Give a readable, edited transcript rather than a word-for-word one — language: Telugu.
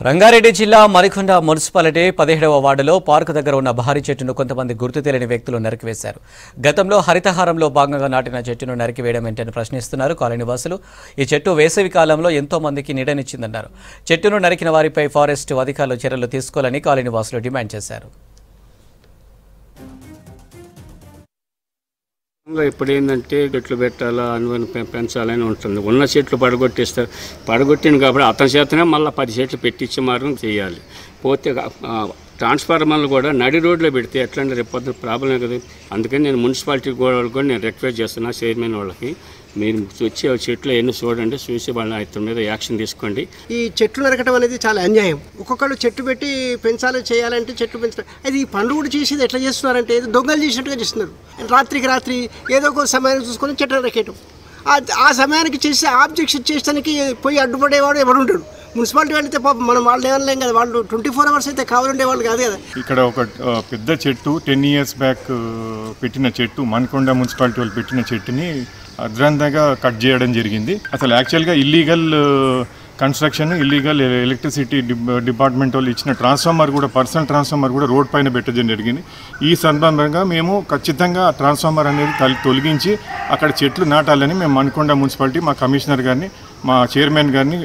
రంగారెడ్డి జిల్లా మరికొండ మున్సిపాలిటీ 17వ వార్డులో పార్కు దగ్గర ఉన్న భారీ చెట్టును కొంతమంది గుర్తు తెలియని వ్యక్తులు నరికివేశారు. గతంలో హరితహారంలో భాగంగా నాటిన చెట్టును నరికివేయడం ఏంటని ప్రశ్నిస్తున్నారు కాలనీ వాసులు. ఈ చెట్టు వేసవి కాలంలో ఎంతో మందికి నీడనిచ్చిందన్నారు. చెట్టును నరికిన వారిపై ఫారెస్ట్ అధికారులు చర్యలు తీసుకోవాలని కాలనీ వాసులు డిమాండ్ చేశారు. ఇప్పుడు ఏంటంటే చెట్లు పెట్టాలా అనువని పెంచాలని ఉంటుంది. ఉన్న చెట్లు పడగొట్టేస్తారు. పడగొట్టింది కాబట్టి అతని చేతనే మళ్ళీ 10 చెట్లు పెట్టించే మార్గం చేయాలి. పోతే ట్రాన్స్ఫార్మర్లు కూడా నడి రోడ్లో పెడితే ఎట్లా అంటే రేపు పొద్దున ప్రాబ్లమే కదా. అందుకని నేను మున్సిపాలిటీ వాళ్ళకి కూడా నేను రిక్వెస్ట్ చేస్తున్నా, చైర్మన్ వాళ్ళకి, మీరు వచ్చి చెట్లు ఎన్ని చూడండి, చూసి వాళ్ళ ఇతని మీద యాక్షన్ తీసుకోండి. ఈ చెట్లు నరకడం అనేది చాలా అన్యాయం. ఒక్కొక్కళ్ళు చెట్టు పెట్టి పెంచాలి చేయాలంటే చెట్లు పెంచడం, అది ఈ పనులు కూడా చేసేది ఎట్లా చేస్తున్నారంటే ఏదో దొంగలు చేసినట్టుగా చేస్తున్నారు. రాత్రికి రాత్రి ఏదో ఒక సమయాన్ని చూసుకొని చెట్లు నరకేయటం, ఆ సమయానికి చేసి ఆబ్జెక్షన్ చేయడానికి పోయి అడ్డుపడేవాడు ఎవడు ఉంటాడు. మున్సిపాలిటీ వెళ్తే మనం వాళ్ళు ఏమనలేం కదా, వాళ్ళు 24 hours అయితే కావాలండేవాళ్ళు కాదు కదా. ఇక్కడ ఒక పెద్ద చెట్టు 10 years బ్యాక్ పెట్టిన చెట్టు, మన్కొండ మున్సిపాలిటీ వాళ్ళు పెట్టిన చెట్టుని అద్రంతంగా కట్ చేయడం జరిగింది. అసలు యాక్చువల్గా illegal construction, illegal electricity department వాళ్ళు ఇచ్చిన ట్రాన్స్ఫార్మర్ కూడా, పర్సనల్ ట్రాన్స్ఫార్మర్ కూడా రోడ్ పైన పెట్టడం జరిగింది. ఈ సందర్భంగా మేము ఖచ్చితంగా ట్రాన్స్ఫార్మర్ అనేది తొలగించి అక్కడ చెట్లు నాటాలని మేము మన్కొండ మున్సిపాలిటీ, మా కమిషనర్ గారిని, మా చైర్మన్ గారిని